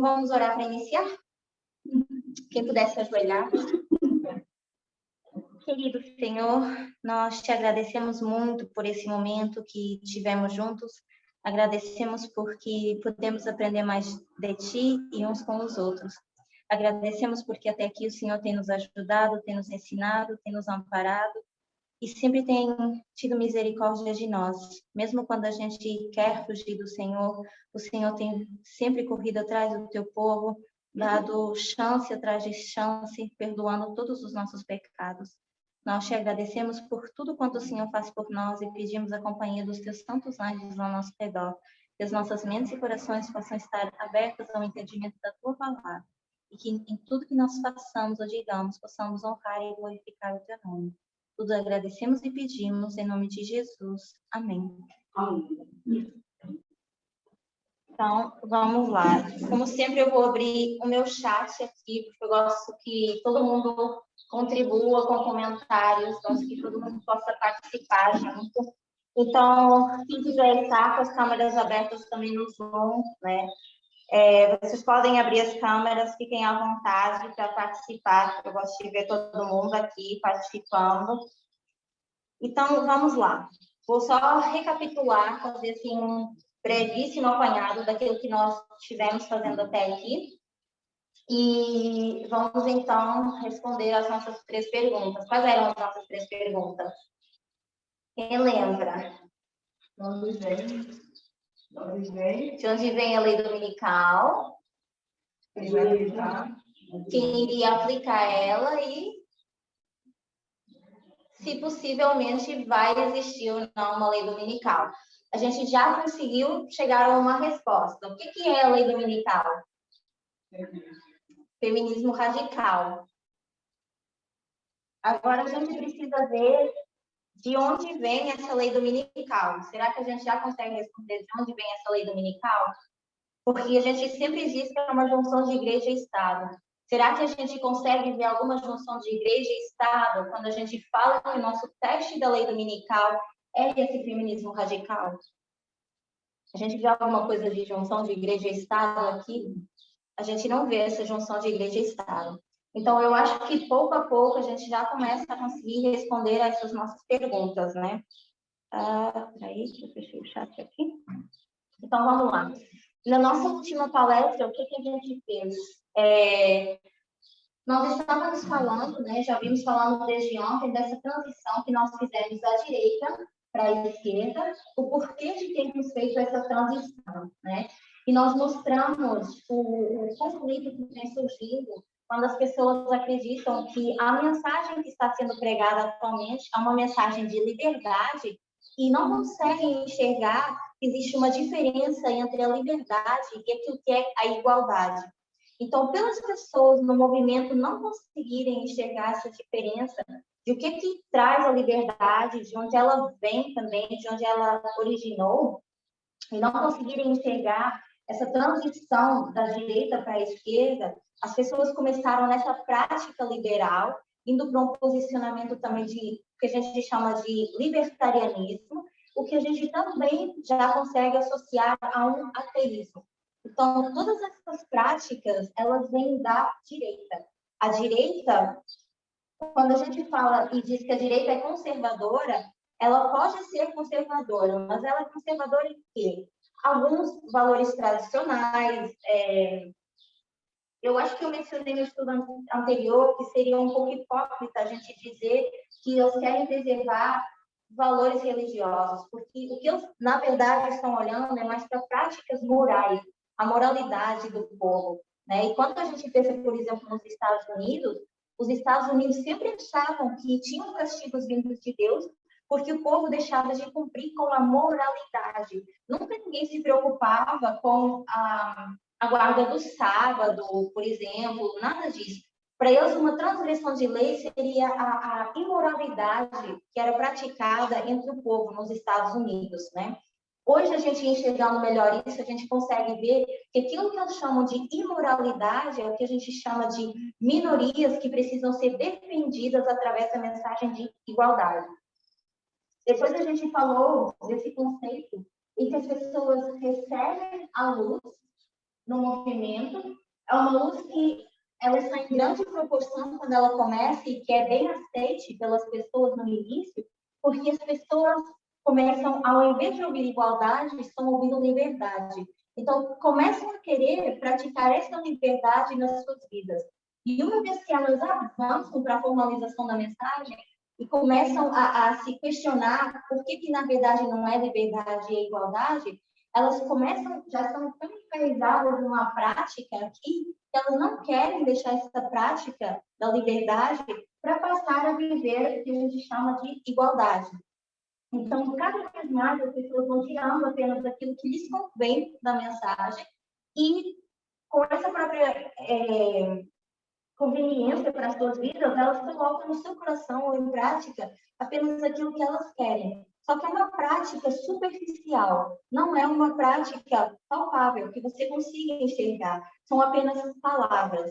vamos orar para iniciar? Quem puder se ajoelhar. Querido Senhor, nós te agradecemos muito por esse momento que tivemos juntos. Agradecemos porque podemos aprender mais de ti e uns com os outros. Agradecemos porque até aqui o Senhor tem nos ajudado, tem nos ensinado, tem nos amparado e sempre tem tido misericórdia de nós. Mesmo quando a gente quer fugir do Senhor, o Senhor tem sempre corrido atrás do teu povo, dado chance atrás de chance, perdoando todos os nossos pecados. Nós te agradecemos por tudo quanto o Senhor faz por nós e pedimos a companhia dos teus santos anjos ao nosso redor. Que as nossas mentes e corações possam estar abertas ao entendimento da tua palavra e que em tudo que nós façamos ou digamos possamos honrar e glorificar o teu nome. Tudo agradecemos e pedimos em nome de Jesus. Amém. Então, vamos lá. Como sempre, eu vou abrir o meu chat aqui, porque eu gosto que todo mundo contribua com comentários, gosto que todo mundo possa participar junto. Então, quem quiser estar com as câmeras abertas também no Zoom, né? Vocês podem abrir as câmeras, fiquem à vontade para participar, eu gosto de ver todo mundo aqui participando. Então, vamos lá. Vou só recapitular, fazer assim, um brevíssimo apanhado daquilo que nós estivemos fazendo até aqui. E vamos, então, responder as nossas 3 perguntas. Quais eram as nossas 3 perguntas? Quem lembra? De onde vem a lei dominical? Quem iria aplicar ela e, se possivelmente, vai existir ou não uma lei dominical. A gente já conseguiu chegar a uma resposta. O que é a lei dominical? Feminismo radical. Agora a gente precisa ver de onde vem essa lei dominical. Será que a gente já consegue responder de onde vem essa lei dominical? Porque a gente sempre diz que é uma junção de igreja e Estado. Será que a gente consegue ver alguma junção de igreja e Estado quando a gente fala que o nosso teste da lei dominical é esse feminismo radical? A gente vê alguma coisa de junção de igreja e Estado aqui? A gente não vê essa junção de igreja e Estado. Então, eu acho que pouco a pouco a gente já começa a conseguir responder a essas nossas perguntas, né? Peraí, deixa eu fechar o chat aqui. Então, vamos lá. Na nossa última palestra, o que a gente fez? Nós estávamos falando, né, já vimos falando desde ontem, dessa transição que nós fizemos da direita para a esquerda, o porquê de termos feito essa transição, né? E nós mostramos o conflito que tem surgido quando as pessoas acreditam que a mensagem que está sendo pregada atualmente é uma mensagem de liberdade e não conseguem enxergar que existe uma diferença entre a liberdade e aquilo que é a igualdade. Então, pelas pessoas no movimento não conseguirem enxergar essa diferença de o que traz a liberdade, de onde ela vem também, de onde ela originou, e não conseguirem enxergar essa transição da direita para a esquerda, as pessoas começaram nessa prática liberal, indo para um posicionamento também de que a gente chama de libertarianismo, o que a gente também já consegue associar a um ateísmo. Então, todas essas práticas, elas vêm da direita. A direita, quando a gente fala e diz que a direita é conservadora, ela pode ser conservadora, mas ela é conservadora em quê? Alguns valores tradicionais. Eu acho que eu mencionei no estudo anterior que seria um pouco hipócrita a gente dizer que eles querem preservar valores religiosos, porque o que eles, na verdade, estão olhando é mais para práticas morais, a moralidade do povo, né? E quando a gente pensa, por exemplo, nos Estados Unidos, os Estados Unidos sempre achavam que tinham castigos vindos de Deus porque o povo deixava de cumprir com a moralidade. Nunca ninguém se preocupava com a guarda do sábado, por exemplo, nada disso. Para eles, uma transgressão de lei seria a imoralidade que era praticada entre o povo nos Estados Unidos, né? Hoje, a gente enxergando melhor isso, a gente consegue ver que aquilo que eles chamam de imoralidade é o que a gente chama de minorias que precisam ser defendidas através da mensagem de igualdade. Depois a gente falou desse conceito em que as pessoas recebem a luz no movimento é uma luz que ela está em grande proporção quando ela começa e que é bem aceite pelas pessoas no início, porque as pessoas começam, ao invés de ouvir igualdade, estão ouvindo liberdade. Então, começam a querer praticar essa liberdade nas suas vidas. E uma vez que elas avançam para a formalização da mensagem e começam a se questionar por que, na verdade, não é liberdade e é igualdade, elas começam, já estão tão enraizadas numa prática aqui, que elas não querem deixar essa prática da liberdade para passar a viver o que a gente chama de igualdade. Então, cada vez mais as pessoas vão tirando apenas aquilo que lhes convém da mensagem e, com essa própria conveniência para as suas vidas, elas colocam no seu coração ou em prática apenas aquilo que elas querem. Só que é uma prática superficial, não é uma prática palpável, que você consiga enxergar. São apenas palavras.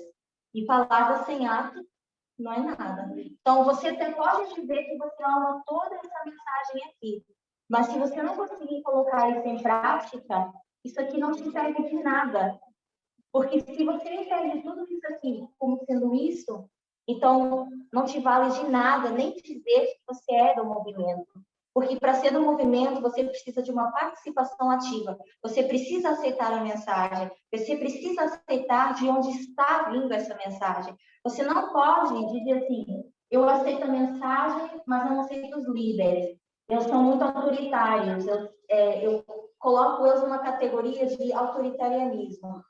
E palavras sem ato não é nada. Então, você até pode dizer que você ama toda essa mensagem aqui, mas se você não conseguir colocar isso em prática, isso aqui não te serve de nada. Porque se você entende tudo isso aqui como sendo isso, então não te vale de nada nem dizer que você é do movimento. Porque para ser do movimento, você precisa de uma participação ativa. Você precisa aceitar a mensagem. Você precisa aceitar de onde está vindo essa mensagem. Você não pode dizer assim, eu aceito a mensagem, mas não aceito os líderes. Eles são muito autoritários. Eu coloco eles numa categoria de autoritarianismo.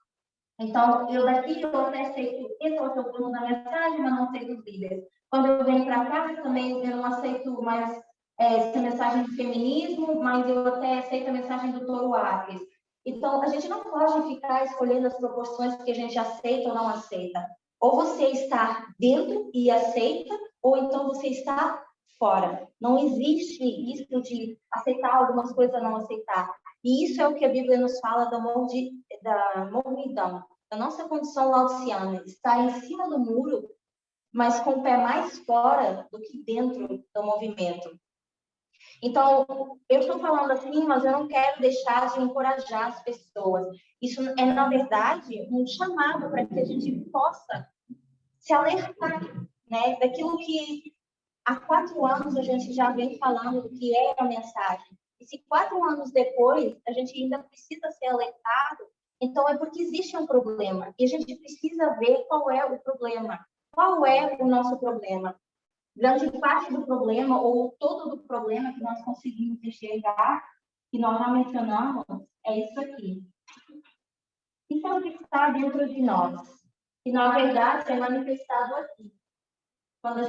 Então, eu daqui eu até aceito esse é o seu plano da mensagem, mas não aceito os líderes. Quando eu venho para cá, também eu não aceito mais essa mensagem do feminismo, mas eu até aceito a mensagem do Touro Ares. Então, a gente não pode ficar escolhendo as proporções que a gente aceita ou não aceita. Ou você está dentro e aceita, ou então você está fora. Não existe isso de aceitar algumas coisas ou não aceitar. E isso é o que a Bíblia nos fala da mornidão, da nossa condição laodiceana, estar em cima do muro, mas com o pé mais fora do que dentro do movimento. Então, eu estou falando assim, mas eu não quero deixar de encorajar as pessoas. Isso é, na verdade, um chamado para que a gente possa se alertar, né, daquilo que há 4 anos a gente já vem falando do que é a mensagem. E se 4 anos depois a gente ainda precisa ser alertado, então é porque existe um problema. E a gente precisa ver qual é o problema. Qual é o nosso problema? Grande parte do problema, ou todo do problema que nós conseguimos enxergar, que nós já mencionamos, é isso aqui. Isso é o que está dentro de nós. E, na verdade, é manifestado aqui. Quando a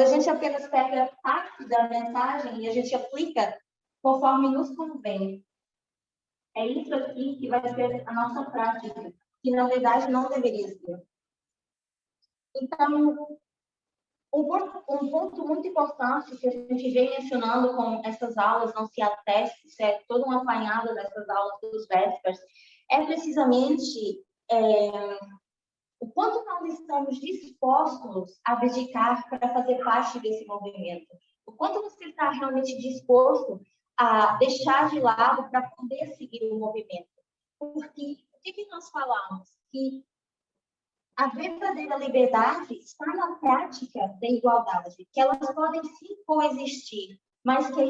gente apenas pega parte da mensagem e a gente aplica conforme nos convém. É isso aqui que vai ser a nossa prática, que na verdade não deveria ser. Então, um ponto muito importante que a gente vem mencionando com essas aulas, não se ateste, isso é todo um apanhado dessas aulas dos vésperas, é precisamente o quanto nós estamos dispostos a dedicar para fazer parte desse movimento. O quanto você está realmente disposto a deixar de lado para poder seguir o movimento. Porque o que nós falamos? Que a verdadeira liberdade está na prática da igualdade, que elas podem sim coexistir, mas que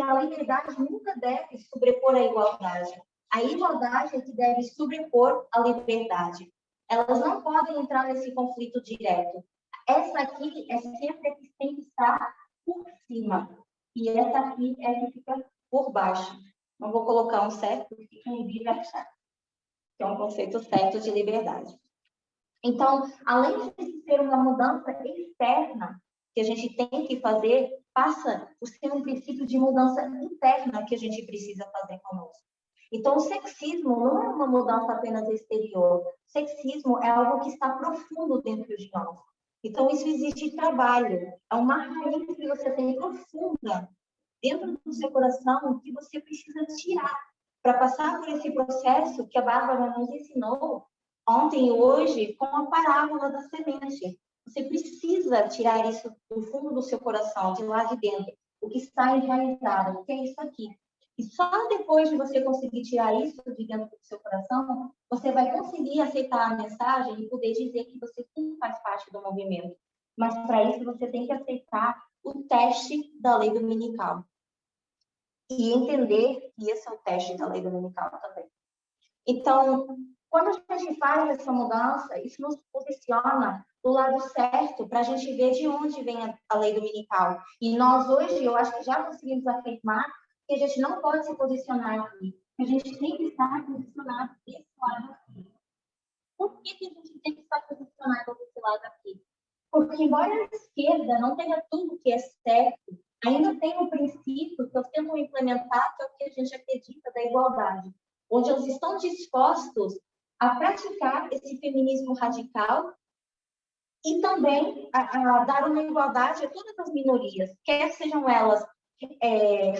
a liberdade nunca deve sobrepor a igualdade. A igualdade é que deve sobrepor a liberdade. Elas não podem entrar nesse conflito direto. Essa aqui é sempre a que tem que estar por cima, e essa aqui é a que fica por baixo. Não vou colocar um certo, porque quem vive achar que é um conceito certo de liberdade. Então, além de ser uma mudança externa que a gente tem que fazer, passa por ser um princípio de mudança interna que a gente precisa fazer conosco. Então, o sexismo não é uma mudança apenas exterior. O sexismo é algo que está profundo dentro de nós. Então, isso exige trabalho. É uma raiz que você tem profunda dentro do seu coração que você precisa tirar para passar por esse processo que a Bárbara nos ensinou ontem e hoje com a parábola da semente. Você precisa tirar isso do fundo do seu coração, de lá de dentro, o que está enraizado, o que é isso aqui. E só depois de você conseguir tirar isso de dentro do seu coração, você vai conseguir aceitar a mensagem e poder dizer que você sim faz parte do movimento. Mas para isso você tem que aceitar o teste da lei dominical. E entender que esse é o teste da lei dominical também. Então, quando a gente faz essa mudança, isso nos posiciona do lado certo para a gente ver de onde vem a lei dominical. E nós hoje, eu acho que já conseguimos afirmar que a gente não pode se posicionar aqui. A gente tem que estar posicionado desse lado aqui. Por que a gente tem que estar posicionado desse lado aqui? Porque, embora a esquerda não tenha tudo que é certo, ainda tem um princípio que eles tentam implementar, que é o que a gente acredita da igualdade, onde eles estão dispostos a praticar esse feminismo radical e também a dar uma igualdade a todas as minorias, quer sejam elas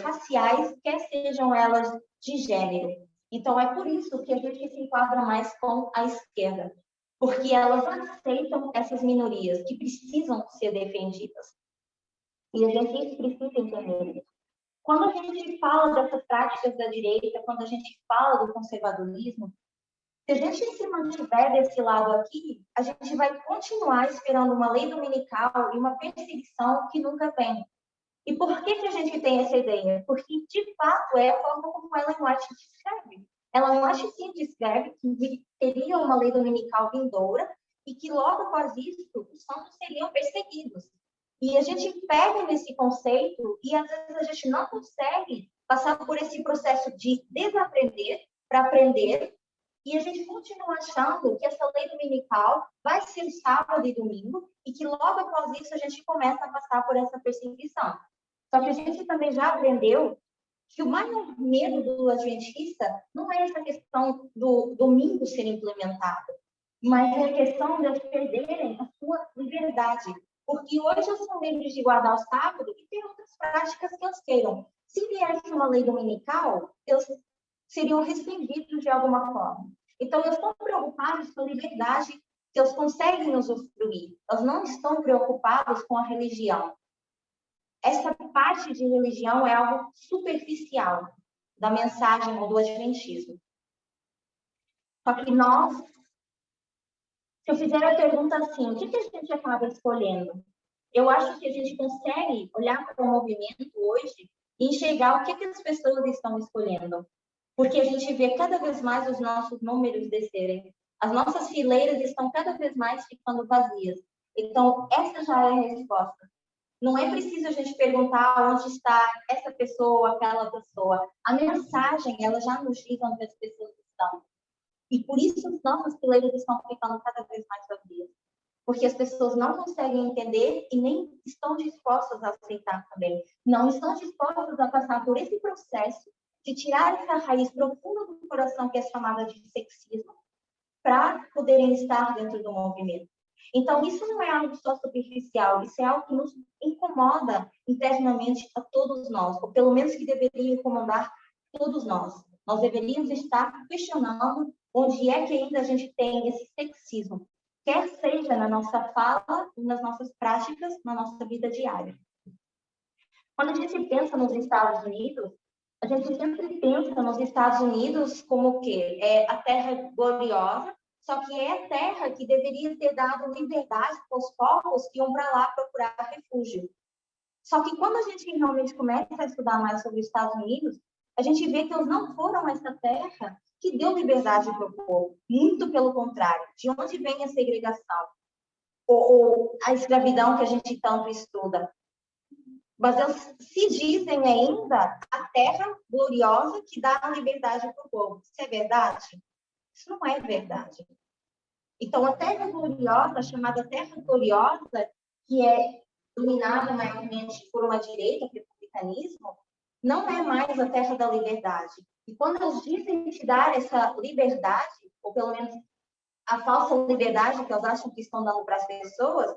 raciais, quer sejam elas de gênero. Então, é por isso que a gente se enquadra mais com a esquerda, porque elas aceitam essas minorias que precisam ser defendidas. E a gente precisa entender isso. Quando a gente fala dessas práticas da direita, quando a gente fala do conservadorismo, se a gente se mantiver desse lado aqui, a gente vai continuar esperando uma lei dominical e uma perseguição que nunca vem. E por que a gente tem essa ideia? Porque, de fato, é a forma como Ellen White descreve. Ellen White sim descreve que teria uma lei dominical vindoura e que logo após isso os santos seriam perseguidos. E a gente pega nesse conceito e às vezes a gente não consegue passar por esse processo de desaprender para aprender, e a gente continua achando que essa lei dominical vai ser sábado e domingo e que logo após isso a gente começa a passar por essa perseguição. Só que a gente também já aprendeu que o maior medo do adventista não é essa questão do domingo ser implementado, mas é a questão de eles perderem a sua liberdade. Porque hoje eles são livres de guardar o sábado e ter outras práticas que eles queiram. Se viesse uma lei dominical, eles seriam restringidos de alguma forma. Então, eles estão preocupados com a liberdade que eles conseguem usufruir. Eles não estão preocupados com a religião. Essa parte de religião é algo superficial da mensagem do adventismo. Só que nós, se eu fizer a pergunta assim, o que a gente acaba escolhendo? Eu acho que a gente consegue olhar para o movimento hoje e enxergar o que as pessoas estão escolhendo. Porque a gente vê cada vez mais os nossos números descerem. As nossas fileiras estão cada vez mais ficando vazias. Então, essa já é a resposta. Não é preciso a gente perguntar onde está essa pessoa, aquela pessoa. A mensagem, ela já nos diz onde as pessoas estão. E por isso as nossas fileiras estão ficando cada vez mais vazias. Porque as pessoas não conseguem entender e nem estão dispostas a aceitar também. Não estão dispostas a passar por esse processo de tirar essa raiz profunda do coração que é chamada de sexismo para poderem estar dentro do movimento. Então, isso não é algo só superficial, isso é algo que nos incomoda internamente a todos nós, ou pelo menos que deveria incomodar todos nós. Nós deveríamos estar questionando onde é que ainda a gente tem esse sexismo, quer seja na nossa fala, nas nossas práticas, na nossa vida diária. Quando a gente pensa nos Estados Unidos, a gente sempre pensa nos Estados Unidos como o quê? É a terra gloriosa, só que é a terra que deveria ter dado liberdade para os povos que iam para lá procurar refúgio. Só que quando a gente realmente começa a estudar mais sobre os Estados Unidos, a gente vê que eles não foram essa terra que deu liberdade para o povo. Muito pelo contrário. De onde vem a segregação? Ou a escravidão que a gente tanto estuda? Mas eles se dizem ainda a terra gloriosa que dá a liberdade para o povo. Isso é verdade? Isso não é verdade. Então, a terra gloriosa, chamada terra gloriosa, que é dominada maiormente por uma direita, o republicanismo, não é mais a terra da liberdade. E quando eles dizem te dar essa liberdade, ou pelo menos a falsa liberdade que eles acham que estão dando para as pessoas,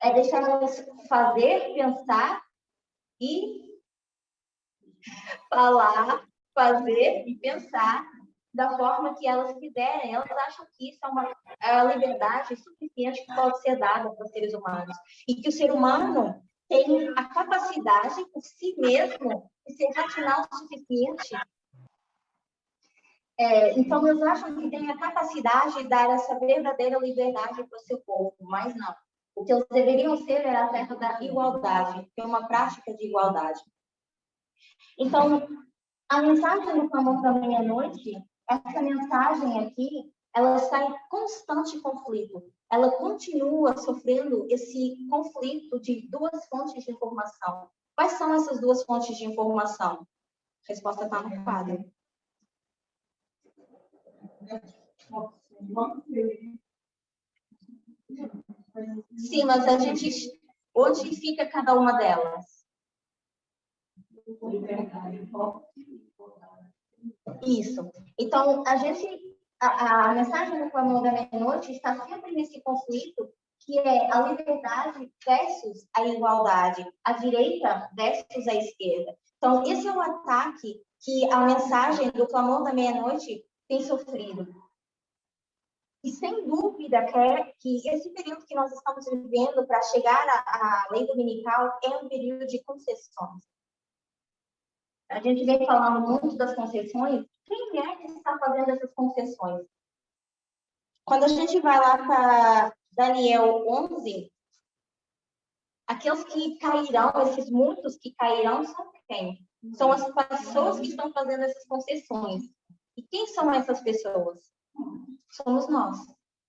é deixar elas fazer, pensar e falar, fazer e pensar da forma que elas quiserem. Elas acham que isso é a liberdade suficiente que pode ser dada para os seres humanos. E que o ser humano tem a capacidade por si mesmo de ser racional o suficiente. Então, eles acham que tem a capacidade de dar essa verdadeira liberdade para o seu povo, mas não. O que eles deveriam ser era a terra da igualdade, que é uma prática de igualdade. Então, a mensagem do clamor da meia-noite, essa mensagem aqui, ela está em constante conflito. Ela continua sofrendo esse conflito de duas fontes de informação. Quais são essas duas fontes de informação? A resposta está no quadro. Sim, mas a gente... Onde fica cada uma delas? Isso. Então, a mensagem do clamor da meia-noite está sempre nesse conflito, que é a liberdade versus a igualdade, a direita versus a esquerda. Então, esse é o ataque que a mensagem do clamor da meia-noite tem sofrido. E sem dúvida que esse período que nós estamos vivendo para chegar à lei dominical é um período de concessões. A gente vem falando muito das concessões. Quem é que está fazendo essas concessões? Quando a gente vai lá para Daniel 11, aqueles que cairão, esses muitos que cairão, são quem? São as pessoas que estão fazendo essas concessões. E quem são essas pessoas? Somos nós.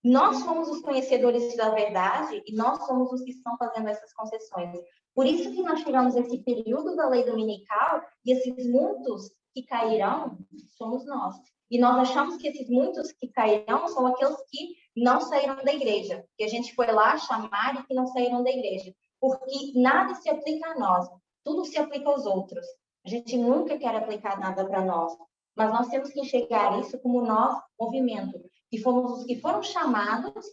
Nós somos os conhecedores da verdade e nós somos os que estão fazendo essas concessões. Por isso que nós tiramos esse período da lei dominical e esses muitos que cairão somos nós. E nós achamos que esses muitos que cairão são aqueles que não saíram da igreja, que a gente foi lá chamar e que não saíram da igreja. Porque nada se aplica a nós, tudo se aplica aos outros. A gente nunca quer aplicar nada para nós, mas nós temos que enxergar isso como nós, movimento, que fomos os que foram chamados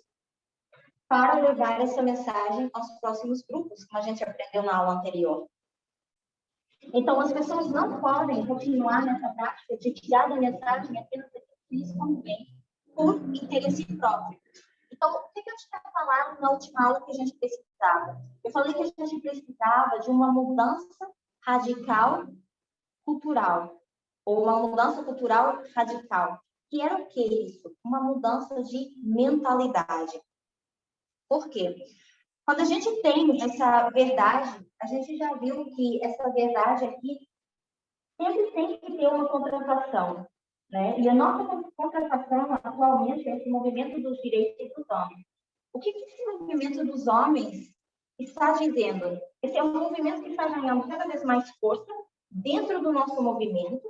para levar essa mensagem aos próximos grupos, como a gente aprendeu na aula anterior. Então, as pessoas não podem continuar nessa prática de tirar da mensagem apenas aquilo que lhes convém, por interesse próprio. Então, o que eu tinha falado na última aula que a gente precisava? Eu falei que a gente precisava de uma mudança radical cultural, ou uma mudança cultural radical. Que era o que isso? Uma mudança de mentalidade. Por quê? Quando a gente tem essa verdade, a gente já viu que essa verdade aqui sempre tem que ter uma contratação, né? E a nossa contratação atualmente é esse movimento dos direitos dos homens. O que esse movimento dos homens está dizendo? Esse é um movimento que está ganhando cada vez mais força dentro do nosso movimento.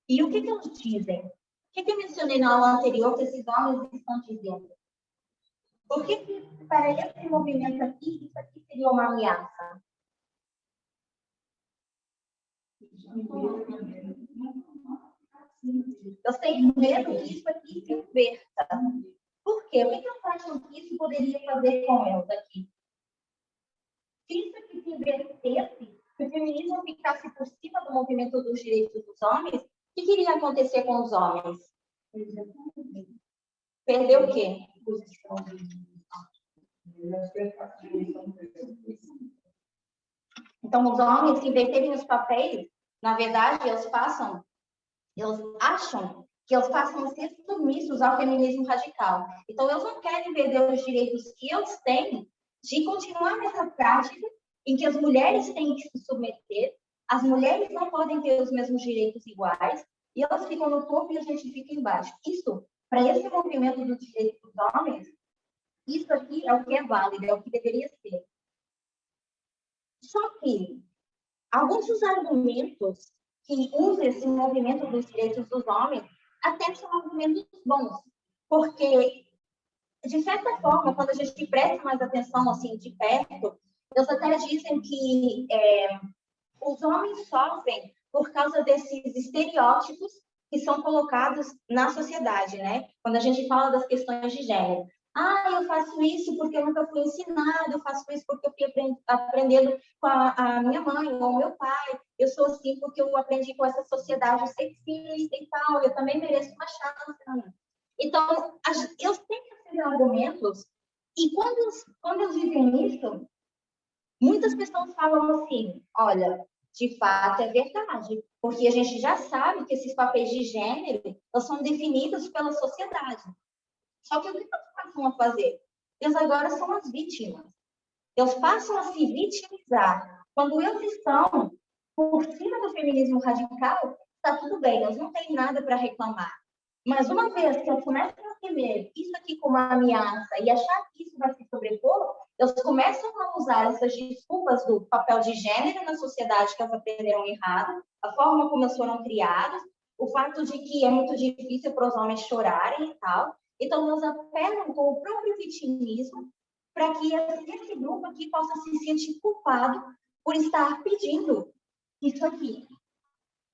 E o que eles dizem? O que eu mencionei na aula anterior que esses homens estão dizendo? Por que para esse movimento aqui, isso aqui seria uma ameaça? Eu tenho medo que isso aqui se inverta. Por quê? O que eu acho que isso poderia fazer com eles aqui? Se isso aqui se invertesse, se o feminismo ficasse por cima do movimento dos direitos dos homens, o que iria acontecer com os homens? Perder o quê? Então, os homens, se inverterem os papéis, na verdade, eles acham que eles passam a ser submissos ao feminismo radical. Então, eles não querem perder os direitos que eles têm de continuar nessa prática em que as mulheres têm que se submeter, as mulheres não podem ter os mesmos direitos iguais, e elas ficam no topo e a gente fica embaixo. Isso, para esse movimento dos direitos dos homens, isso aqui é o que é válido, é o que deveria ser. Só que alguns dos argumentos que usam esse movimento dos direitos dos homens até são argumentos bons, porque, de certa forma, quando a gente presta mais atenção assim de perto, eles até dizem que os homens sofrem por causa desses estereótipos que são colocados na sociedade, né? Quando a gente fala das questões de gênero. Ah, eu faço isso porque eu nunca fui ensinado, eu faço isso porque eu fui aprendendo com a minha mãe ou o meu pai, eu sou assim porque eu aprendi com essa sociedade sexista e tal, eu também mereço uma chance. Então, eles têm que ser argumentos, e quando eles dizem isso, Muitas pessoas falam assim, olha, de fato é verdade, porque a gente já sabe que esses papéis de gênero eles são definidos pela sociedade. Só que o que eles passam a fazer? Eles agora são as vítimas. Eles passam a se vitimizar. Quando eles estão por cima do feminismo radical, está tudo bem, eles não têm nada para reclamar. Mas uma vez que eles começam a temer isso aqui como uma ameaça e achar que isso vai se sobrepor, eles começam a usar essas desculpas do papel de gênero na sociedade que elas aprenderam errado, a forma como eles foram criados, o fato de que é muito difícil para os homens chorarem e tal. Então, eles apelam com o próprio vitimismo para que esse grupo aqui possa se sentir culpado por estar pedindo isso aqui.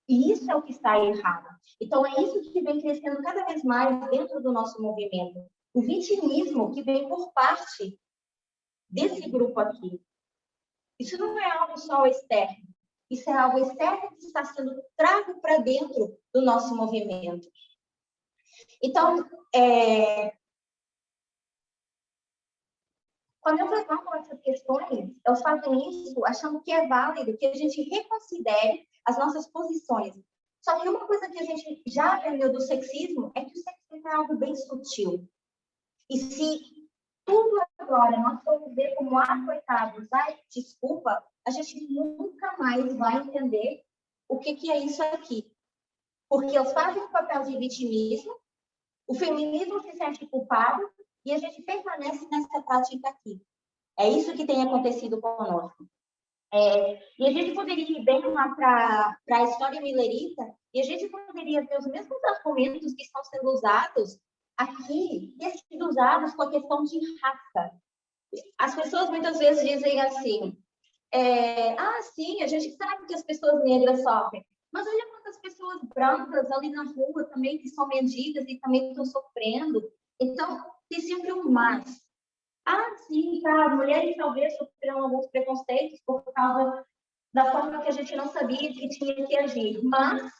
E isso é o que está errado. Então, é isso que vem crescendo cada vez mais dentro do nosso movimento. O vitimismo que vem por parte desse grupo aqui. Isso não é algo só externo. Isso é algo externo que está sendo trago para dentro do nosso movimento. Então, quando eu levanto essas questões, eu faço isso achando que é válido que a gente reconsidere as nossas posições. Só que uma coisa que a gente já aprendeu do sexismo é que o sexismo é algo bem sutil. E se tudo agora nós formos ver como coitados, desculpa, a gente nunca mais vai entender o que é isso aqui. Porque eles fazem o papel de vitimismo, o feminismo se sente culpado e a gente permanece nessa prática aqui. É isso que tem acontecido conosco. E a gente poderia ir bem lá para a história millerita e a gente poderia ver os mesmos argumentos que estão sendo usados aqui, e sendo usados com a questão de raça. As pessoas muitas vezes dizem assim, sim, a gente sabe que as pessoas negras sofrem, mas olha quantas pessoas brancas ali na rua também que são mendigas e também estão sofrendo. Então, tem sempre um mas. Sim, tá. As mulheres talvez sofreram alguns preconceitos por causa da forma que a gente não sabia que tinha que agir, mas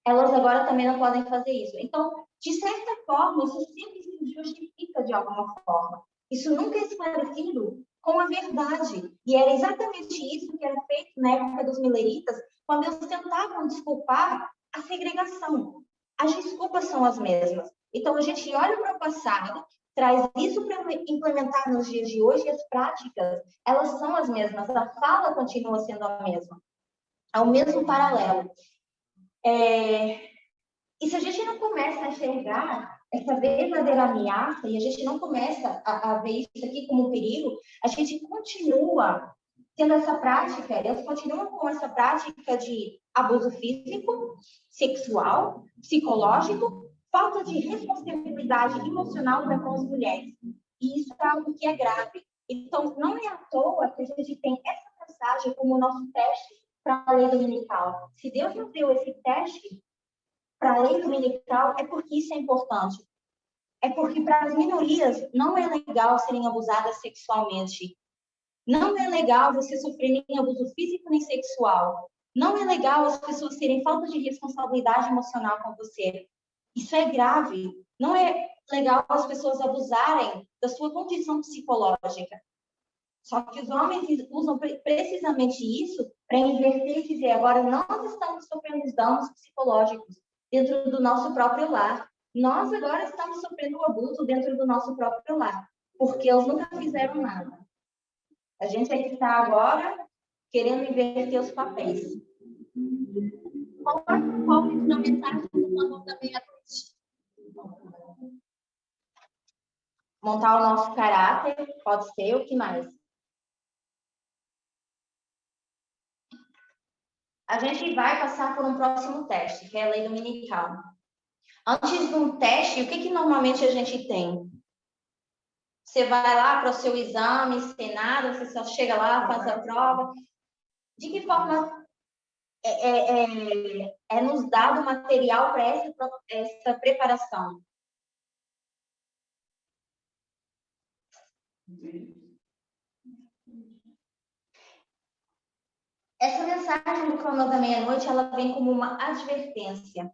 elas agora também não podem fazer isso. Então, de certa forma, isso sempre se justifica de alguma forma. Isso nunca é esclarecido com a verdade. E era exatamente isso que era feito na época dos milleritas, quando eles tentavam desculpar a segregação. As desculpas são as mesmas. Então, a gente olha para o passado, traz isso para implementar nos dias de hoje, e as práticas, elas são as mesmas. A fala continua sendo a mesma. É o mesmo paralelo. E se a gente não começa a enxergar essa verdadeira ameaça e a gente não começa a ver isso aqui como um perigo, a gente continua tendo essa prática, eles continuam com essa prática de abuso físico, sexual, psicológico, falta de responsabilidade emocional para com as mulheres. E isso é algo que é grave. Então, não é à toa que a gente tem essa mensagem como o nosso teste para a lei dominical. Se Deus nos deu esse teste para a lei dominical, é porque isso é importante. É porque para as minorias não é legal serem abusadas sexualmente. Não é legal você sofrer nem abuso físico nem sexual. Não é legal as pessoas terem falta de responsabilidade emocional com você. Isso é grave. Não é legal as pessoas abusarem da sua condição psicológica. Só que os homens usam precisamente isso para inverter e dizer, agora nós estamos sofrendo os danos psicológicos dentro do nosso próprio lar. Nós agora estamos sofrendo o abuso dentro do nosso próprio lar, porque eles nunca fizeram nada. A gente é que está agora querendo inverter os papéis. Coloca um pouco na mensagem do plano da meia-noite. Montar o nosso caráter, pode ser, o que mais? A gente vai passar por um próximo teste, que é a lei dominical. Antes de um teste, o que normalmente a gente tem? Você vai lá para o seu exame, sem nada, você só chega lá, faz a prova. De que forma é nos dado material para essa preparação? Essa mensagem do Cronô da Meia-Noite, ela vem como uma advertência.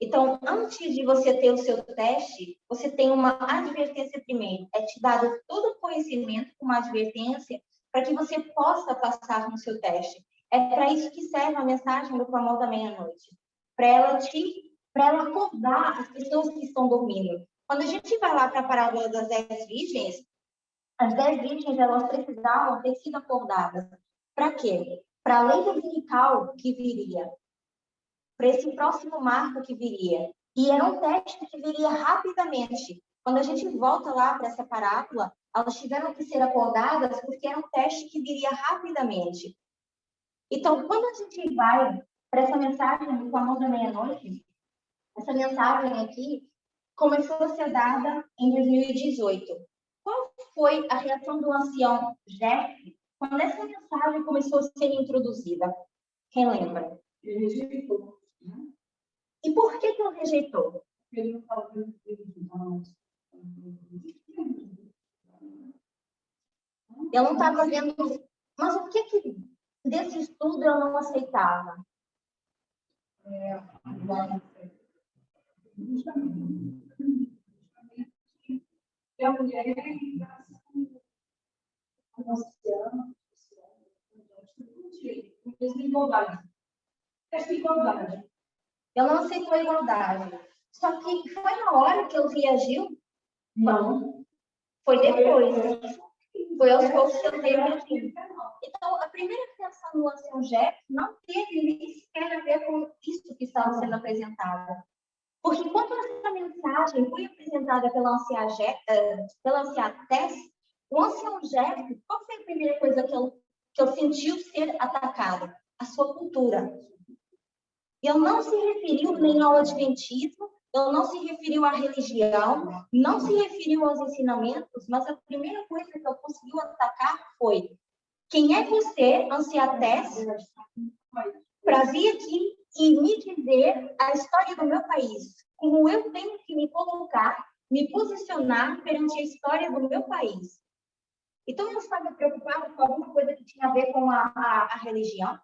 Então, antes de você ter o seu teste, você tem uma advertência primeiro. É te dado todo o conhecimento com uma advertência para que você possa passar no seu teste. É para isso que serve a mensagem do Clamor da Meia-Noite, para ela acordar as pessoas que estão dormindo. Quando a gente vai lá para a parábola das 10 virgens, as 10 virgens, elas precisavam ter sido acordadas. Para quê? Para a lei dominical que viria, para esse próximo marco que viria. E era um teste que viria rapidamente. Quando a gente volta lá para essa parábola, elas tiveram que ser acordadas porque era um teste que viria rapidamente. Então, quando a gente vai para essa mensagem do Clamor da Meia-Noite, essa mensagem aqui começou a ser dada em 2018. Qual foi a reação do ancião Jeff quando essa mensagem começou a ser introduzida? Quem lembra? Ele rejeitou. E por que ele rejeitou? Ele não estava vendo Eu não estava vendo. Mas o que desse estudo eu não aceitava? E a mulher anciã, desigualdade. Desigualdade. Eu não aceitou a igualdade. Só que foi na hora que ele reagiu? Não. Foi depois. Foi aos poucos que eu reagi. Então, a primeira reação do ancião Jeff não teve nem sequer a ver com isso que estava sendo apresentado. Porque quando essa mensagem foi apresentada pela anciã Tess, o ancião Jeff, qual foi a primeira coisa que ele sentiu ser atacado? A sua cultura. Ele não se referiu nem ao adventismo, ele não se referiu à religião, não se referiu aos ensinamentos, mas a primeira coisa que ele conseguiu atacar foi: quem é você, anciã Tess, para vir aqui e me dizer a história do meu país? Como eu tenho que me colocar, me posicionar perante a história do meu país? Então, eu estava preocupado com alguma coisa que tinha a ver com a religião.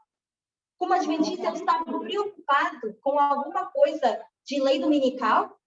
Como adventista, eu estava preocupado com alguma coisa de lei dominical.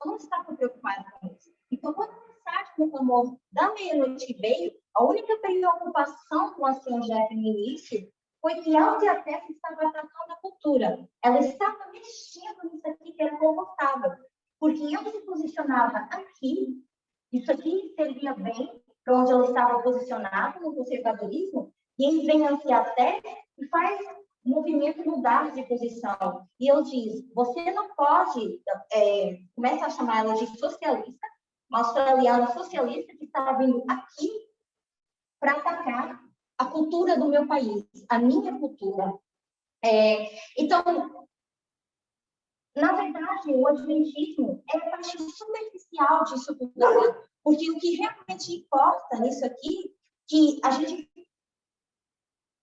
Eu não estava preocupado com isso. Então, quando a mensagem do Clamor da Meia-Noite veio, a única preocupação com a anciã Jeff no início foi que a anciã Tess estava atacando a cultura. Ela estava mexendo nisso aqui que era confortável. Porque eu se posicionava aqui, isso aqui servia bem para onde ela estava posicionada, no conservadorismo, e aí vem a anciã Tess e faz o movimento mudar de posição. E eu disse, você não pode, começa a chamar ela de socialista, uma australiana socialista que está vindo aqui para atacar a cultura do meu país, a minha cultura. Então, na verdade, o adventismo é a parte superficial disso tudo, porque o que realmente importa nisso aqui, que a gente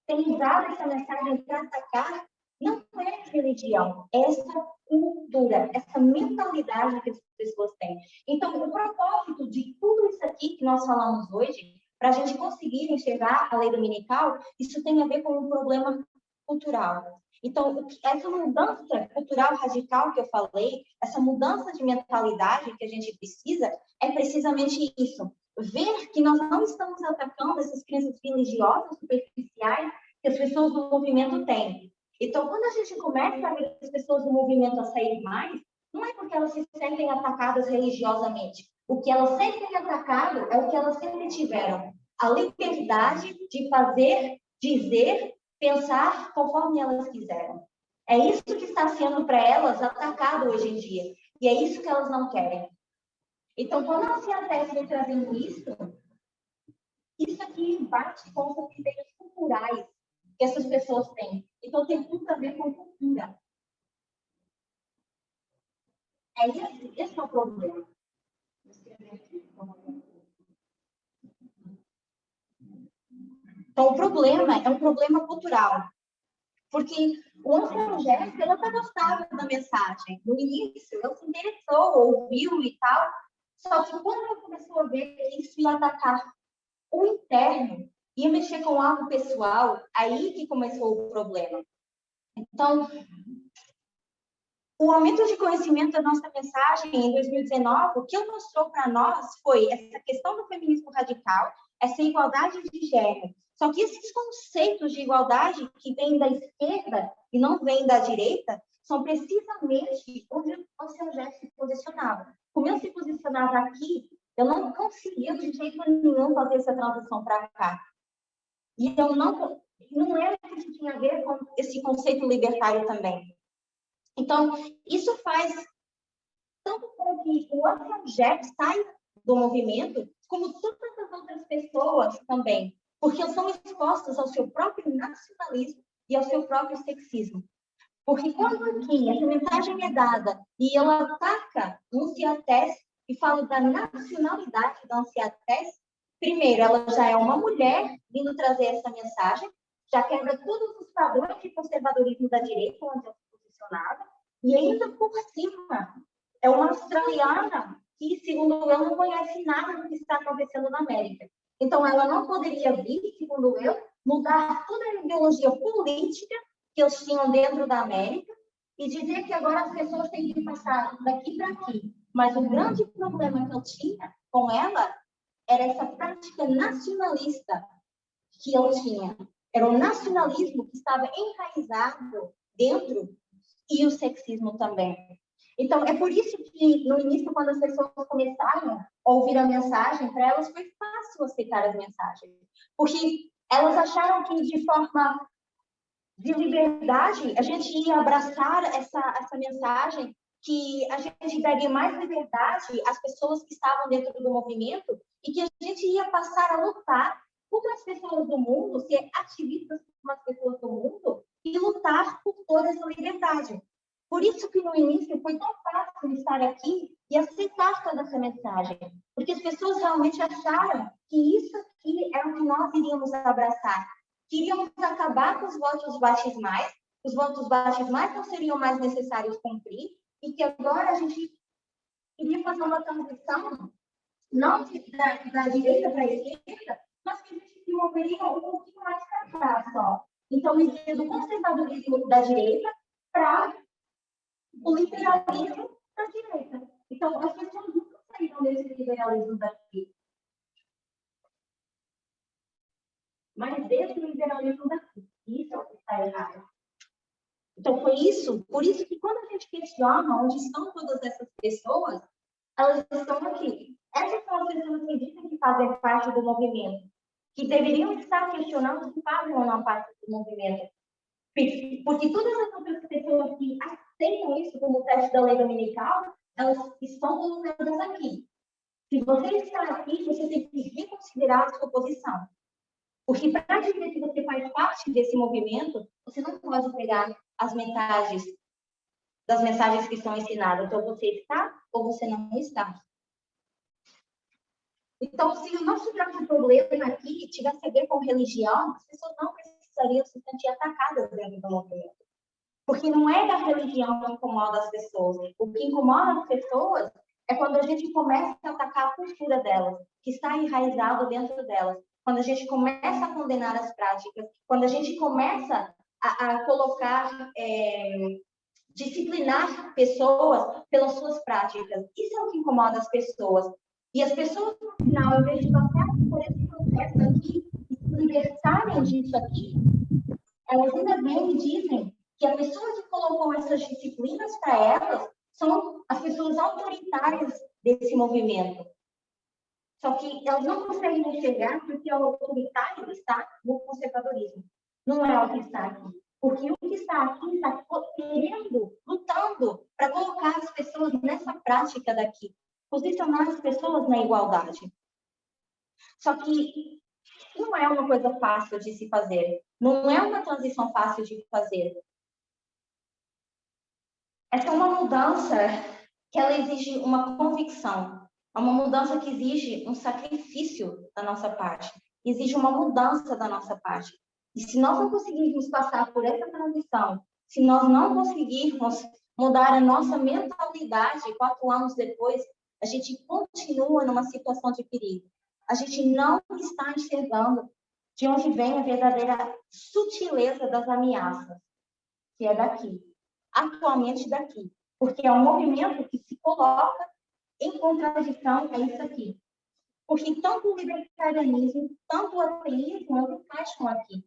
tem usado essa mensagem para atacar, não é religião, é essa cultura, essa mentalidade que as pessoas têm. Então, o propósito de tudo isso aqui que nós falamos hoje, para a gente conseguir enxergar a lei dominical, isso tem a ver com um problema cultural. Então, essa mudança cultural radical que eu falei, essa mudança de mentalidade que a gente precisa, é precisamente isso. Ver que nós não estamos atacando essas crenças religiosas superficiais que as pessoas do movimento têm. Então, quando a gente começa a ver as pessoas do movimento a sair mais, não é porque elas se sentem atacadas religiosamente. O que elas sentem atacado é o que elas sempre tiveram. A liberdade de fazer, dizer, pensar conforme elas quiseram. É isso que está sendo para elas atacado hoje em dia. E é isso que elas não querem. Então, quando a anciã Tess vem trazendo isso aqui bate com os ideias culturais que essas pessoas têm. Então, tem tudo a ver com cultura. Esse é o problema. Então, o problema é um problema cultural. Porque o ancião Jeff, ele até gostava da mensagem. No início, ele se interessou, ouviu e tal. Só que quando ele começou a ver que isso ia atacar o interno, ia mexer com algo pessoal, aí que começou o problema. Então, o aumento de conhecimento da nossa mensagem em 2019, o que ele mostrou para nós foi essa questão do feminismo radical, essa igualdade de gênero. Só que esses conceitos de igualdade que vêm da esquerda e não vêm da direita são precisamente onde o seu gesto se posicionava. Como eu se posicionava aqui, eu não conseguia de jeito nenhum fazer essa transição para cá. E eu não era que isso tinha a ver com esse conceito libertário também. Então, isso faz tanto com que o outro objeto saia do movimento, como todas as outras pessoas também, porque são expostas ao seu próprio nacionalismo e ao seu próprio sexismo. Porque quando aqui essa mensagem é dada e ela ataca Anciatés e fala da nacionalidade da Anciatés, primeiro, ela já é uma mulher vindo trazer essa mensagem, já quebra todos os padrões de conservadorismo da direita, onde ela se posicionava, e ainda por cima, é uma australiana que, segundo eu, não conhece nada do que está acontecendo na América. Então, ela não poderia vir, segundo eu, mudar toda a ideologia política que eles tinham dentro da América e dizer que agora as pessoas têm que passar daqui para aqui. Mas o grande problema que eu tinha com ela era essa prática nacionalista que eu tinha. Era o nacionalismo que estava enraizado dentro e o sexismo também. Então, é por isso que, no início, quando as pessoas começaram a ouvir a mensagem, para elas foi fácil aceitar as mensagens. Porque elas acharam que, de forma de liberdade, a gente ia abraçar essa mensagem, que a gente daria mais liberdade às pessoas que estavam dentro do movimento e que a gente ia passar a lutar por as pessoas do mundo, ser ativistas com as pessoas do mundo e lutar por toda essa liberdade. Por isso que no início foi tão fácil estar aqui e aceitar toda essa mensagem, porque as pessoas realmente acharam que isso aqui era o que nós iríamos abraçar. Queríamos acabar com os votos batismais, os votos batismais não seriam mais necessários cumprir, e que agora a gente iria fazer uma transição, não da direita para a esquerda, mas que a gente se moveria um pouquinho mais para cá só. Então, iria do conservadorismo da direita para o liberalismo da direita. Então, as pessoas nunca saíram desse liberalismo daqui. Mas desse liberalismo daqui. Isso é o que está errado. Então, por isso que quando a gente questiona onde estão todas essas pessoas, elas estão aqui. Essas são as pessoas que dizem que fazem parte do movimento, que deveriam estar questionando se fazem ou não parte do movimento. Porque todas as outras pessoas que aceitam isso como teste da lei dominical, elas estão colocadas aqui. Se você está aqui, você tem que reconsiderar a sua posição. Porque para dizer que você faz parte desse movimento, você não pode pegar as mensagens das mensagens que são ensinadas. Então, você está ou você não está. Então, se o nosso grande problema aqui tivesse a ver com religião, as pessoas não precisariam se sentir atacadas dentro do movimento. Porque não é da religião que incomoda as pessoas. O que incomoda as pessoas é quando a gente começa a atacar a cultura delas, que está enraizado dentro delas. Quando a gente começa a condenar as práticas, quando a gente começa a colocar, disciplinar pessoas pelas suas práticas. Isso é o que incomoda as pessoas. E as pessoas, no final, em vez de passar por esse processo aqui, e se libertarem disso aqui, elas ainda vêm e dizem que a pessoa que colocou essas disciplinas para elas são as pessoas autoritárias desse movimento. Só que elas não conseguem enxergar porque o autoritário está no conservadorismo. Não é o que está aqui. Porque o que está aqui está querendo, lutando para colocar as pessoas nessa prática daqui. Posicionar as pessoas na igualdade. Só que não é uma coisa fácil de se fazer. Não é uma transição fácil de fazer. Essa é uma mudança que ela exige uma convicção. É uma mudança que exige um sacrifício da nossa parte. Exige uma mudança da nossa parte. E se nós não conseguirmos passar por essa transição, se nós não conseguirmos mudar a nossa mentalidade 4 anos depois, a gente continua numa situação de perigo. A gente não está enxergando de onde vem a verdadeira sutileza das ameaças, que é daqui. Atualmente daqui. Porque é um movimento que se coloca em contradição a isso aqui. Porque tanto o libertarianismo, tanto o ateísmo não encaixam aqui.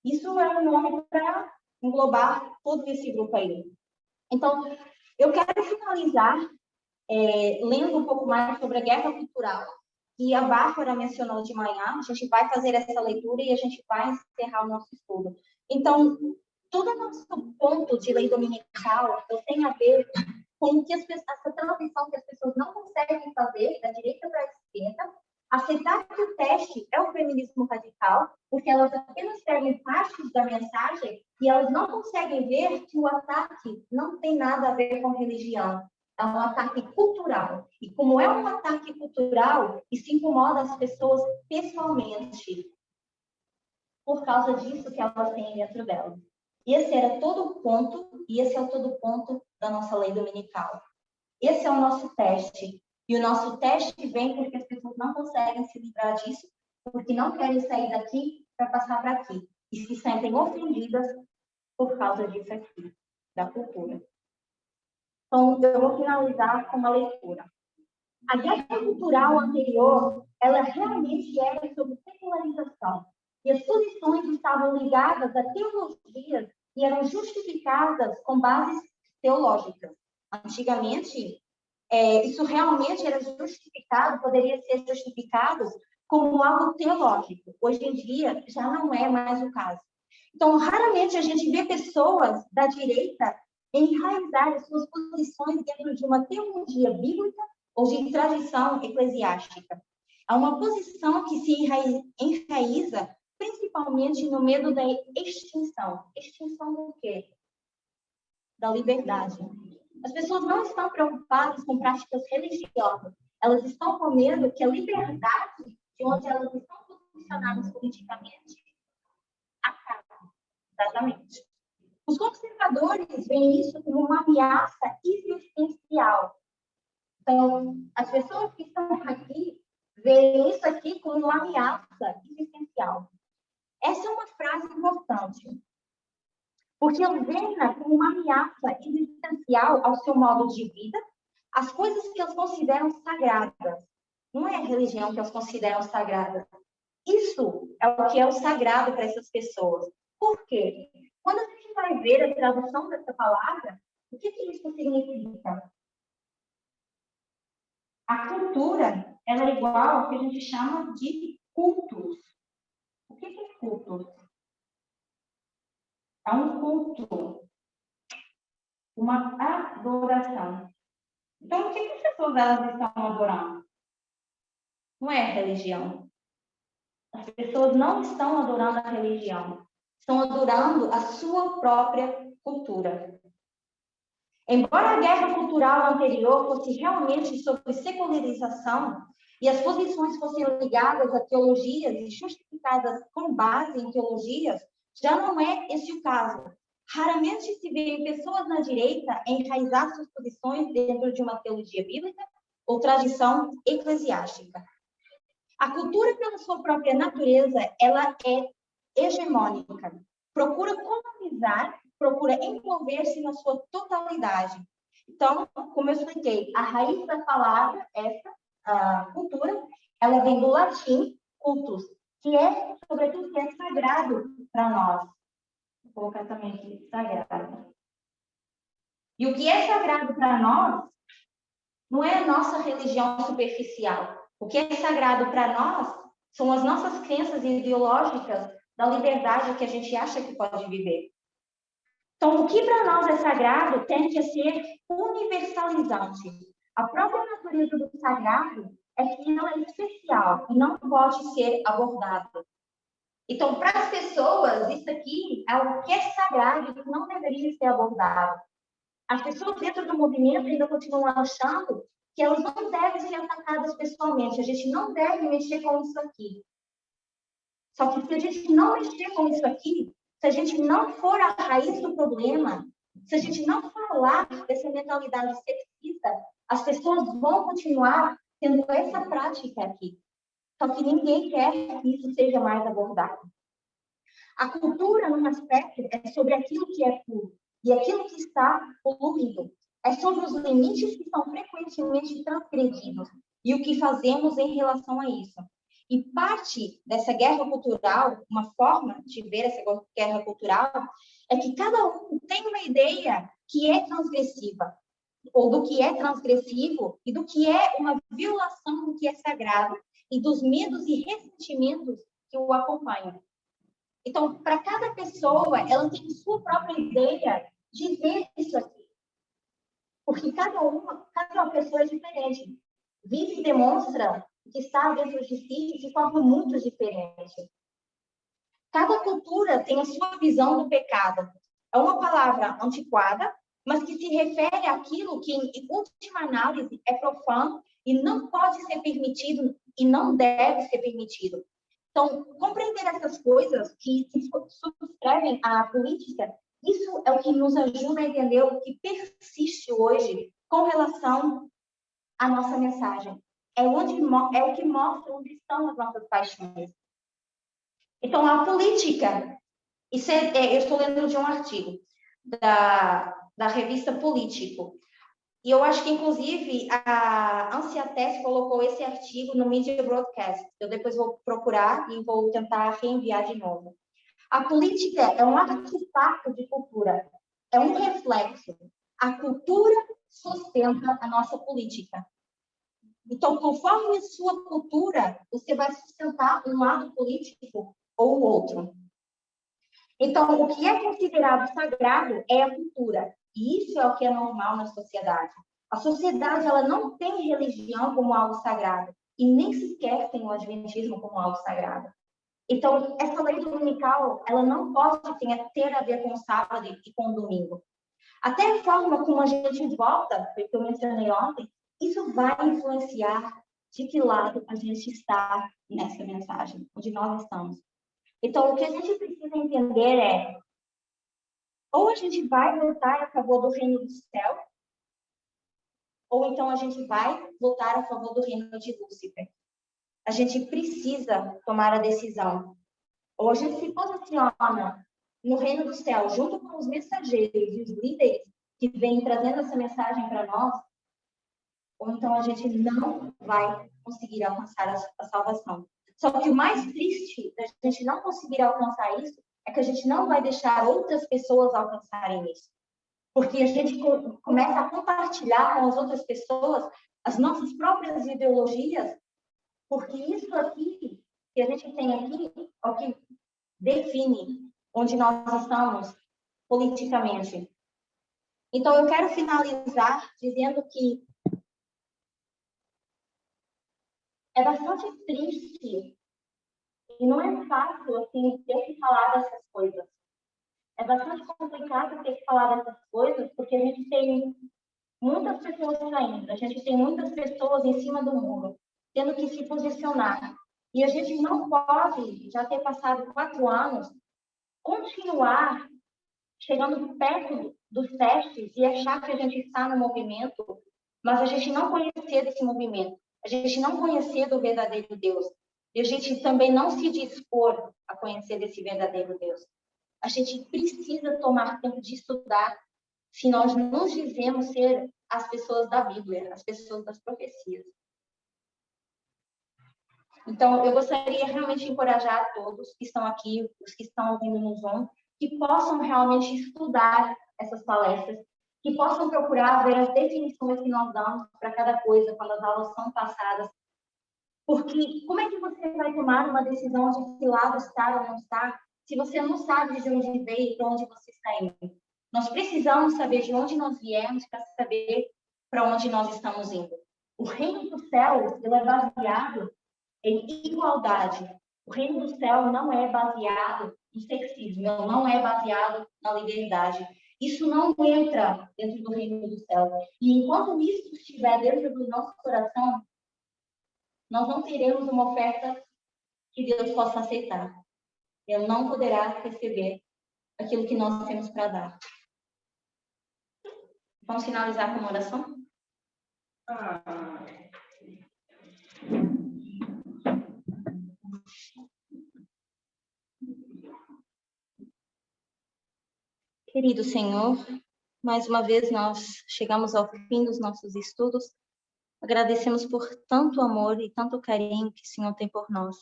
Isso é um nome para englobar todo esse grupo aí. Então, eu quero finalizar lendo um pouco mais sobre a guerra cultural, que a Bárbara mencionou de manhã. A gente vai fazer essa leitura e a gente vai encerrar o nosso estudo. Então, todo o nosso ponto de lei dominical tem a ver com que essa transição que as pessoas não conseguem fazer da direita para a esquerda, aceitar que o teste é o feminismo radical, porque elas apenas pegam partes da mensagem e elas não conseguem ver que o ataque não tem nada a ver com religião. É um ataque cultural. E como é um ataque cultural, isso incomoda as pessoas pessoalmente, por causa disso que elas têm dentro delas. E esse era todo o ponto, e esse é o todo o ponto da nossa lei dominical. Esse é o nosso teste. E o nosso teste vem porque as pessoas não conseguem se livrar disso, porque não querem sair daqui para passar para aqui. E se sentem ofendidas por causa disso aqui, da cultura. Então, eu vou finalizar com uma leitura. A guerra cultural anterior, ela realmente era sobre secularização. E as posições estavam ligadas a teologias e eram justificadas com bases teológicas. Antigamente, isso realmente era justificado, poderia ser justificado como algo teológico. Hoje em dia, já não é mais o caso. Então, raramente a gente vê pessoas da direita enraizar as suas posições dentro de uma teologia bíblica ou de tradição eclesiástica. Há uma posição que se enraiza principalmente no medo da extinção. Extinção do quê? Da liberdade. As pessoas não estão preocupadas com práticas religiosas. Elas estão com medo que a liberdade de onde elas estão posicionadas politicamente acabe. Exatamente. Os conservadores veem isso como uma ameaça existencial. Então, as pessoas que estão aqui veem isso aqui como uma ameaça existencial. Essa é uma frase importante, porque ordena como uma ameaça existencial ao seu modo de vida as coisas que eles consideram sagradas. Não é a religião que eles consideram sagrada. Isso é o que é o sagrado para essas pessoas. Por quê? Quando a gente vai ver a tradução dessa palavra, o que isso significa? A cultura, ela é igual ao que a gente chama de cultos. O que é culto? É um culto, uma adoração. Então, o que as pessoas elas estão adorando? Não é religião. As pessoas não estão adorando a religião. Estão adorando a sua própria cultura. Embora a guerra cultural anterior fosse realmente sobre secularização e as posições fossem ligadas a teologias e justificadas com base em teologias, já não é esse o caso. Raramente se vê pessoas na direita enraizar suas posições dentro de uma teologia bíblica ou tradição eclesiástica. A cultura, pela sua própria natureza, ela é hegemônica. Procura colonizar, procura envolver-se na sua totalidade. Então, como eu expliquei, a raiz da palavra, a cultura, ela vem do latim cultus, que é, sobretudo, que é sagrado para nós. Vou colocar também aqui, sagrado. E o que é sagrado para nós não é a nossa religião superficial. O que é sagrado para nós são as nossas crenças ideológicas da liberdade que a gente acha que pode viver. Então, o que para nós é sagrado tende a ser universalizante. A própria natureza do sagrado é que ela é especial e não pode ser abordada. Então, para as pessoas, isso aqui é o que é sagrado e que não deveria ser abordado. As pessoas dentro do movimento ainda continuam achando que elas não devem ser atacadas pessoalmente. A gente não deve mexer com isso aqui. Só que se a gente não mexer com isso aqui, se a gente não for à raiz do problema, se a gente não falar dessa mentalidade sexista, as pessoas vão continuar tendo essa prática aqui. Só que ninguém quer que isso seja mais abordado. A cultura, num aspecto, é sobre aquilo que é puro e aquilo que está poluído. É sobre os limites que são frequentemente transgredidos. e o que fazemos em relação a isso. E parte dessa guerra cultural, uma forma de ver essa guerra cultural, é que cada um tem uma ideia que é transgressiva, ou do que é transgressivo e do que é uma violação do que é sagrado e dos medos e ressentimentos que o acompanham. Então, para cada pessoa, ela tem sua própria ideia de ver isso aqui. Porque cada pessoa é diferente. Vive e demonstra que está dentro de si de forma muito diferente. Cada cultura tem a sua visão do pecado. É uma palavra antiquada, mas que se refere àquilo que, em última análise, é profano e não pode ser permitido e não deve ser permitido. Então, compreender essas coisas que subscrevem a política, isso é o que nos ajuda a entender o que persiste hoje com relação à nossa mensagem. É o que mostra onde estão as nossas paixões. Então, a política, eu estou lendo de um artigo da revista Político, e eu acho que, inclusive, a Anciates colocou esse artigo no Media Broadcast. Eu depois vou procurar e vou tentar reenviar de novo. A política é um artefato de cultura, é um reflexo. A cultura sustenta a nossa política. Então, conforme a sua cultura, você vai sustentar um lado político ou o outro. Então, o que é considerado sagrado é a cultura. E isso é o que é normal na sociedade. A sociedade, ela não tem religião como algo sagrado. E nem sequer tem o adventismo como algo sagrado. Então, essa lei dominical, ela não pode ter a ver com o sábado e com o domingo. Até a forma como a gente volta, que eu mencionei ontem, isso vai influenciar de que lado a gente está nessa mensagem, onde nós estamos. Então, o que a gente precisa entender é, ou a gente vai votar a favor do reino do céu, ou então a gente vai votar a favor do reino de Lúcifer. A gente precisa tomar a decisão. Ou a gente se posiciona no reino do céu, junto com os mensageiros e os líderes que vêm trazendo essa mensagem para nós, ou então a gente não vai conseguir alcançar a salvação. Só que o mais triste da gente não conseguir alcançar isso é que a gente não vai deixar outras pessoas alcançarem isso. Porque a gente começa a compartilhar com as outras pessoas as nossas próprias ideologias, porque isso aqui, que a gente tem aqui, é o que define onde nós estamos politicamente. Então, eu quero finalizar dizendo que é bastante triste e não é fácil, assim, ter que falar dessas coisas. É bastante complicado ter que falar dessas coisas, porque a gente tem muitas pessoas saindo, a gente tem muitas pessoas em cima do muro, tendo que se posicionar. E a gente não pode, já ter passado 4 anos, continuar chegando perto dos testes e achar que a gente está no movimento, mas a gente não conhecer desse movimento, a gente não conhecer do verdadeiro Deus, e a gente também não se dispor a conhecer desse verdadeiro Deus. A gente precisa tomar tempo de estudar se nós nos dizemos ser as pessoas da Bíblia, as pessoas das profecias. Então, eu gostaria realmente de encorajar a todos que estão aqui, os que estão ouvindo no Zoom, que possam realmente estudar essas palestras, que possam procurar ver as definições que nós damos para cada coisa quando as aulas são passadas. Porque como é que você vai tomar uma decisão de que lado estar ou não estar, se você não sabe de onde veio e para onde você está indo? Nós precisamos saber de onde nós viemos para saber para onde nós estamos indo. O reino dos céus, ele é baseado em igualdade. O reino do céu não é baseado no sexismo, não é baseado na liberdade. Isso não entra dentro do reino do céu. E enquanto isso estiver dentro do nosso coração, nós não teremos uma oferta que Deus possa aceitar. Ele não poderá receber aquilo que nós temos para dar. Vamos finalizar com uma oração? Querido Senhor, mais uma vez nós chegamos ao fim dos nossos estudos Agradecemos por tanto amor e tanto carinho que o Senhor tem por nós.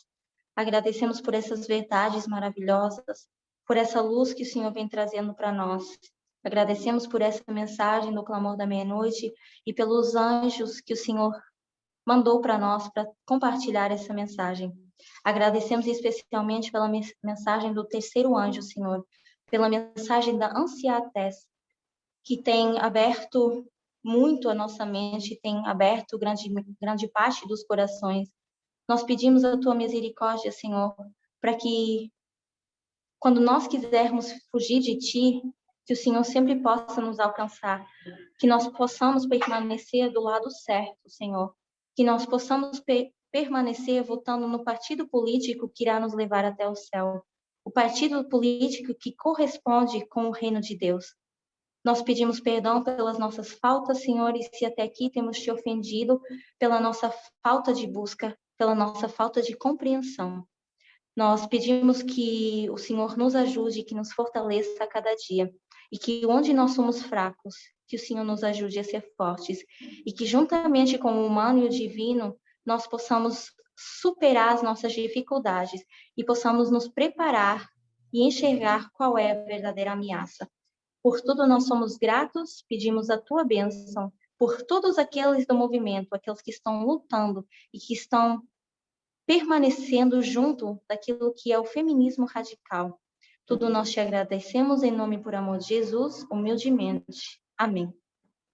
Agradecemos por essas verdades maravilhosas, por essa luz que o Senhor vem trazendo para nós. Agradecemos por essa mensagem do clamor da meia-noite e pelos anjos que o Senhor mandou para nós para compartilhar essa mensagem. Agradecemos especialmente pela mensagem do terceiro anjo, Senhor, pela mensagem da anciã Tess, que tem aberto muito a nossa mente, tem aberto grande parte dos corações. Nós pedimos a tua misericórdia, Senhor, para que, quando nós quisermos fugir de ti, que o Senhor sempre possa nos alcançar, que nós possamos permanecer do lado certo, Senhor, que nós possamos permanecer votando no partido político que irá nos levar até o céu, o partido político que corresponde com o reino de Deus. Nós pedimos perdão pelas nossas faltas, Senhor, e se até aqui temos te ofendido, pela nossa falta de busca, pela nossa falta de compreensão. Nós pedimos que o Senhor nos ajude, que nos fortaleça a cada dia, e que onde nós somos fracos, que o Senhor nos ajude a ser fortes, e que juntamente com o humano e o divino, nós possamos superar as nossas dificuldades e possamos nos preparar e enxergar qual é a verdadeira ameaça. Por tudo nós somos gratos, pedimos a tua bênção, por todos aqueles do movimento, aqueles que estão lutando e que estão permanecendo junto daquilo que é o feminismo radical. Tudo nós te agradecemos em nome e por amor de Jesus, humildemente. Amém.